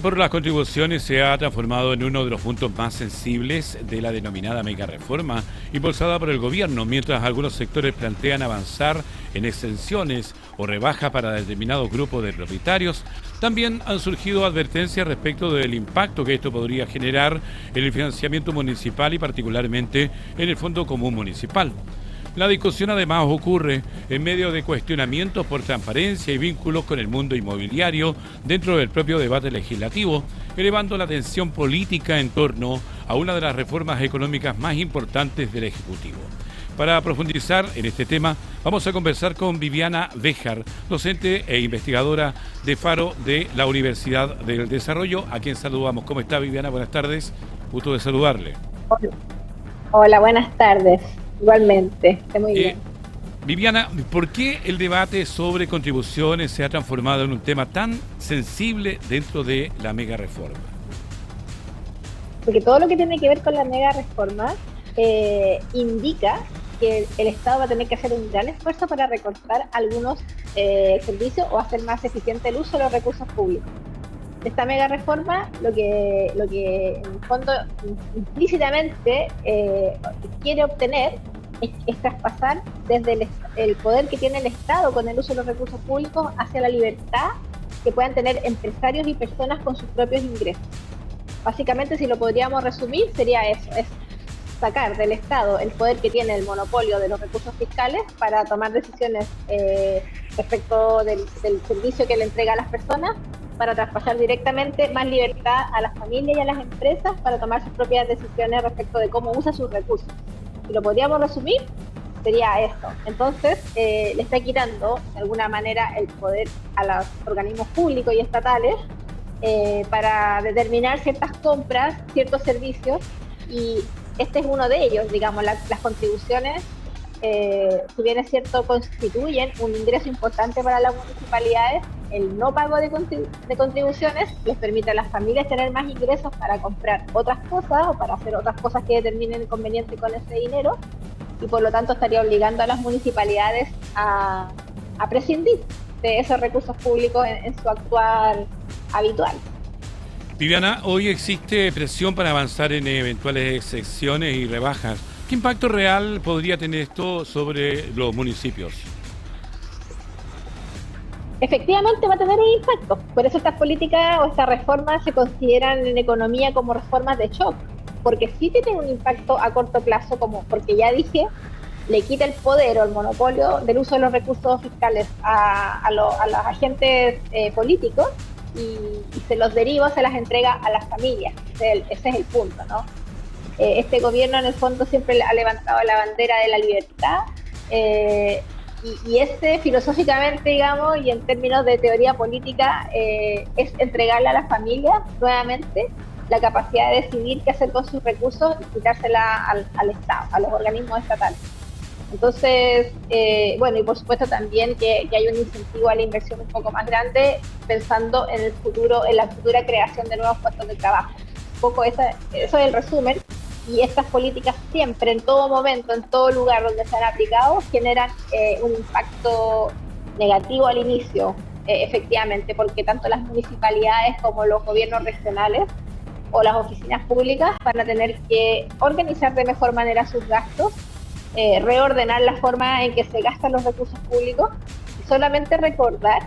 Por las contribuciones se ha transformado en uno de los puntos más sensibles de la denominada mega reforma impulsada por el gobierno, mientras algunos sectores plantean avanzar en exenciones o rebajas para determinados grupos de propietarios. También han surgido advertencias respecto del impacto que esto podría generar en el financiamiento municipal y particularmente en el Fondo Común Municipal. La discusión además ocurre en medio de cuestionamientos por transparencia y vínculos con el mundo inmobiliario dentro del propio debate legislativo, elevando la tensión política en torno a una de las reformas económicas más importantes del Ejecutivo. Para profundizar en este tema, vamos a conversar con Viviana Béjar, docente e investigadora de Faro de la Universidad del Desarrollo, a quien saludamos. ¿Cómo está, Viviana? Buenas tardes, gusto de saludarle. Hola, buenas tardes. Igualmente, esté muy bien. Viviana, ¿por qué el debate sobre contribuciones se ha transformado en un tema tan sensible dentro de la mega reforma? Porque todo lo que tiene que ver con la mega reforma indica que el Estado va a tener que hacer un gran esfuerzo para recortar algunos servicios o hacer más eficiente el uso de los recursos públicos. Esta mega reforma lo que en el fondo implícitamente quiere obtener es traspasar desde el poder que tiene el Estado con el uso de los recursos públicos hacia la libertad que puedan tener empresarios y personas con sus propios ingresos. Básicamente, si lo podríamos resumir, sería eso, es sacar del Estado el poder que tiene el monopolio de los recursos fiscales para tomar decisiones respecto del servicio que le entrega a las personas, para traspasar directamente más libertad a las familias y a las empresas para tomar sus propias decisiones respecto de cómo usa sus recursos. Si lo podríamos resumir, sería esto. Entonces, le está quitando de alguna manera el poder a los organismos públicos y estatales para determinar ciertas compras, ciertos servicios, y este es uno de ellos, digamos, las contribuciones. Si bien es cierto, constituyen un ingreso importante para las municipalidades, el no pago de contribuciones les permite a las familias tener más ingresos para comprar otras cosas o para hacer otras cosas que determinen conveniente con ese dinero, y por lo tanto estaría obligando a las municipalidades a prescindir de esos recursos públicos en su actuar habitual. Viviana, hoy existe presión para avanzar en eventuales excepciones y rebajas. ¿Qué impacto real podría tener esto sobre los municipios? Efectivamente va a tener un impacto. Por eso estas políticas o estas reformas se consideran en economía como reformas de shock, porque sí tienen un impacto a corto plazo, como porque ya dije, le quita el poder o el monopolio del uso de los recursos fiscales a los agentes políticos y se los deriva, se las entrega a las familias. Ese es el punto, ¿no? Este gobierno en el fondo siempre ha levantado la bandera de la libertad y ese filosóficamente, digamos, y en términos de teoría política, es entregarle a las familias nuevamente la capacidad de decidir qué hacer con sus recursos y quitársela al Estado, a los organismos estatales. Entonces, bueno, y por supuesto también que hay un incentivo a la inversión un poco más grande, pensando en el futuro, en la futura creación de nuevos puestos de trabajo. Un poco eso es el resumen. Y estas políticas siempre, en todo momento, en todo lugar donde se han aplicado, generan un impacto negativo al inicio, efectivamente, porque tanto las municipalidades como los gobiernos regionales o las oficinas públicas van a tener que organizar de mejor manera sus gastos, reordenar la forma en que se gastan los recursos públicos, y solamente recordar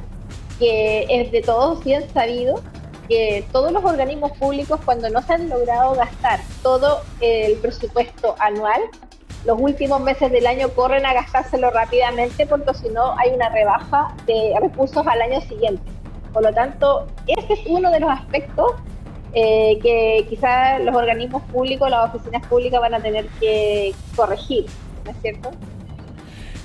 que es de todos bien sabido que todos los organismos públicos, cuando no se han logrado gastar todo el presupuesto anual, los últimos meses del año corren a gastárselo rápidamente, porque si no hay una rebaja de recursos al año siguiente. Por lo tanto, ese es uno de los aspectos que quizás los organismos públicos, las oficinas públicas van a tener que corregir, ¿no es cierto?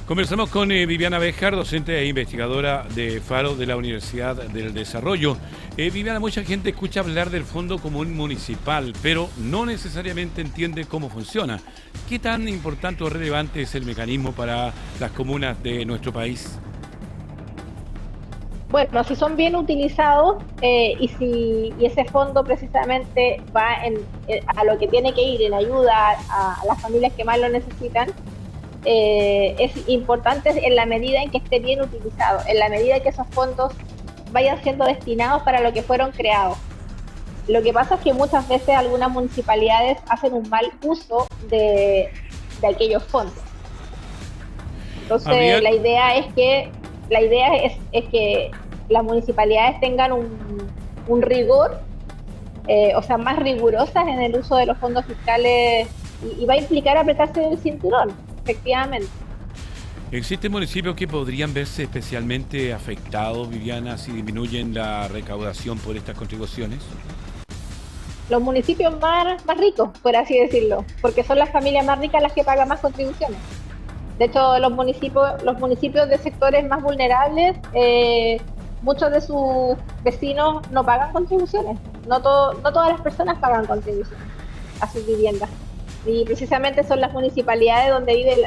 Conversamos con Viviana Béjar, docente e investigadora de Faro de la Universidad del Desarrollo. Viviana, mucha gente escucha hablar del Fondo Común Municipal, pero no necesariamente entiende cómo funciona. ¿Qué tan importante o relevante es el mecanismo para las comunas de nuestro país? Bueno, si son bien utilizados y ese fondo precisamente va a lo que tiene que ir, en ayuda a las familias que más lo necesitan, es importante en la medida en que esté bien utilizado, en la medida en que esos fondos vayan siendo destinados para lo que fueron creados. Lo que pasa es que muchas veces algunas municipalidades hacen un mal uso de aquellos fondos. Entonces Habría, la idea es que las municipalidades tengan un rigor, o sea, más rigurosas en el uso de los fondos fiscales y va a implicar apretarse el cinturón, efectivamente. ¿Existen municipios que podrían verse especialmente afectados, Viviana, si disminuyen la recaudación por estas contribuciones? Los municipios más ricos, por así decirlo, porque son las familias más ricas las que pagan más contribuciones. De hecho, los municipios de sectores más vulnerables, muchos de sus vecinos no pagan contribuciones. No todas las personas pagan contribuciones a sus viviendas. Y precisamente son las municipalidades donde viven,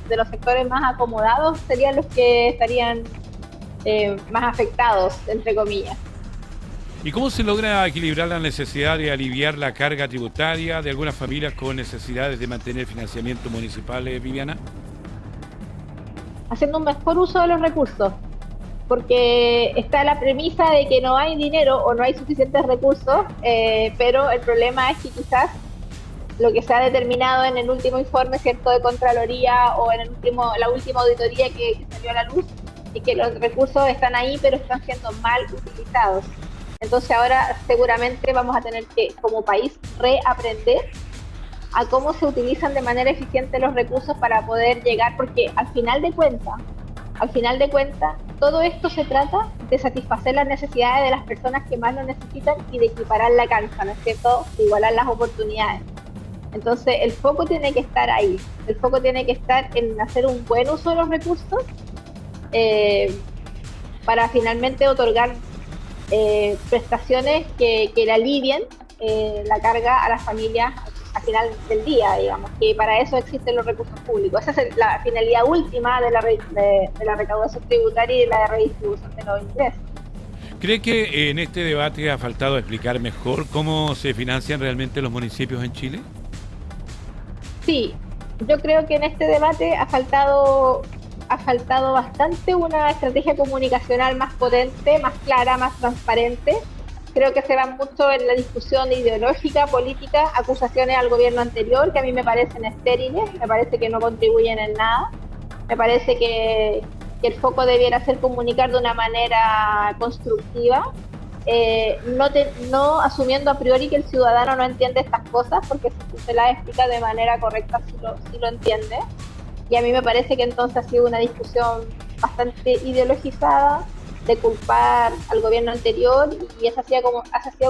de los sectores más acomodados, serían los que estarían más afectados, entre comillas. ¿Y cómo se logra equilibrar la necesidad de aliviar la carga tributaria de algunas familias con necesidades de mantener financiamiento municipal, Viviana? Haciendo un mejor uso de los recursos, porque está la premisa de que no hay dinero o no hay suficientes recursos, pero el problema es que quizás lo que se ha determinado en el último informe, ¿cierto?, de Contraloría o en la última auditoría que salió a la luz, y que los recursos están ahí pero están siendo mal utilizados. Entonces ahora seguramente vamos a tener que, como país, reaprender a cómo se utilizan de manera eficiente los recursos para poder llegar, porque al final de cuentas, todo esto se trata de satisfacer las necesidades de las personas que más lo necesitan y de equiparar la cancha, ¿no es cierto?, de igualar las oportunidades. Entonces el foco tiene que estar ahí, el foco tiene que estar en hacer un buen uso de los recursos, para finalmente otorgar prestaciones que le alivien la carga a las familias al final del día, digamos, que para eso existen los recursos públicos. Esa es la finalidad última de la recaudación tributaria y de la redistribución de los ingresos. ¿Cree que en este debate ha faltado explicar mejor cómo se financian realmente los municipios en Chile? Sí, yo creo que en este debate ha faltado bastante una estrategia comunicacional más potente, más clara, más transparente. Creo que se va mucho en la discusión ideológica, política, acusaciones al gobierno anterior, que a mí me parecen estériles, me parece que no contribuyen en nada. Me parece que el foco debiera ser comunicar de una manera constructiva, no asumiendo a priori que el ciudadano no entiende estas cosas, porque si se las explica de manera correcta sí lo entiende. Y a mí me parece que entonces ha sido una discusión bastante ideologizada, de culpar al gobierno anterior, y ese ha sido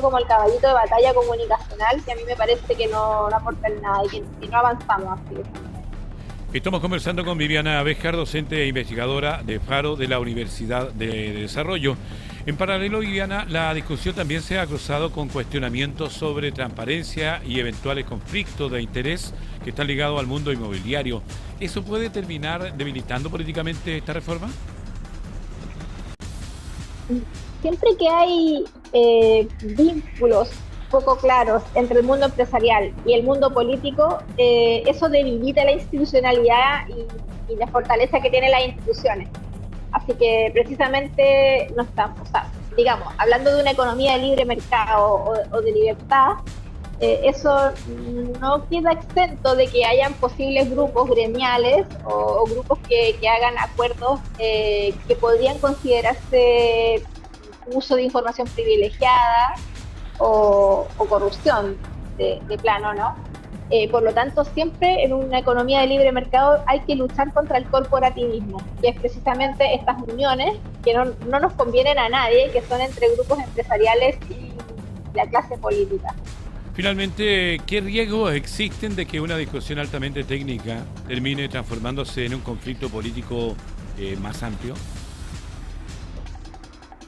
como el caballito de batalla comunicacional, que a mí me parece que no aporta en nada y que no avanzamos así. Estamos conversando con Viviana Béjar, docente e investigadora de Faro de la Universidad de Desarrollo. En paralelo, Viviana, la discusión también se ha cruzado con cuestionamientos sobre transparencia y eventuales conflictos de interés que están ligados al mundo inmobiliario. ¿Eso puede terminar debilitando políticamente esta reforma? Siempre que hay vínculos poco claros entre el mundo empresarial y el mundo político, eso debilita la institucionalidad y la fortaleza que tienen las instituciones. Así que precisamente no estamos, o sea, digamos, hablando de una economía de libre mercado o de libertad, eso no queda exento de que hayan posibles grupos gremiales o grupos que hagan acuerdos que podrían considerarse uso de información privilegiada o corrupción de plano, ¿no? Por lo tanto, siempre en una economía de libre mercado hay que luchar contra el corporativismo, que es precisamente estas uniones que no nos convienen a nadie, que son entre grupos empresariales y la clase política. Finalmente, ¿qué riesgos existen de que una discusión altamente técnica termine transformándose en un conflicto político más amplio?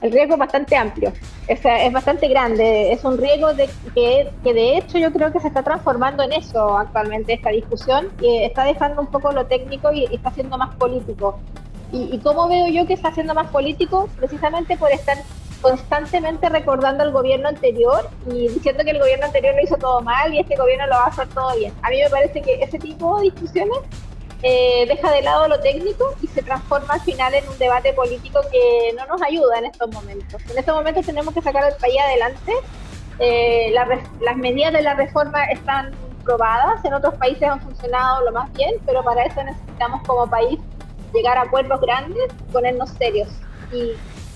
El riesgo es bastante amplio, es bastante grande, es un riesgo que de hecho yo creo que se está transformando en eso actualmente esta discusión, y está dejando un poco lo técnico y está siendo más político. ¿Y cómo veo yo que está siendo más político? Precisamente por estar constantemente recordando al gobierno anterior y diciendo que el gobierno anterior lo hizo todo mal y este gobierno lo va a hacer todo bien. A mí me parece que ese tipo de discusiones deja de lado lo técnico y se transforma al final en un debate político que no nos ayuda en estos momentos. En estos momentos tenemos que sacar el país adelante las medidas de la reforma están probadas, en otros países han funcionado lo más bien, pero para eso necesitamos como país llegar a acuerdos grandes, ponernos serios y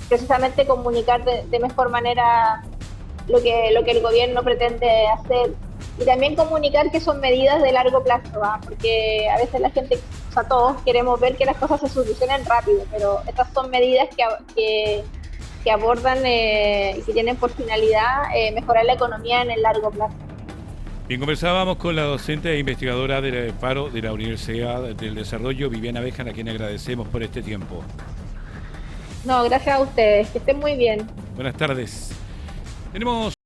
precisamente comunicar de mejor manera lo que el gobierno pretende hacer y también comunicar que son medidas de largo plazo, ¿va? Porque a veces la gente, o sea, todos queremos ver que las cosas se solucionen rápido, pero estas son medidas que abordan y que tienen por finalidad mejorar la economía en el largo plazo. Bien, conversábamos con la docente e investigadora del Faro de la Universidad del Desarrollo, Viviana Bejan, a quien agradecemos por este tiempo. No, gracias a ustedes, que estén muy bien. Buenas tardes. Tenemos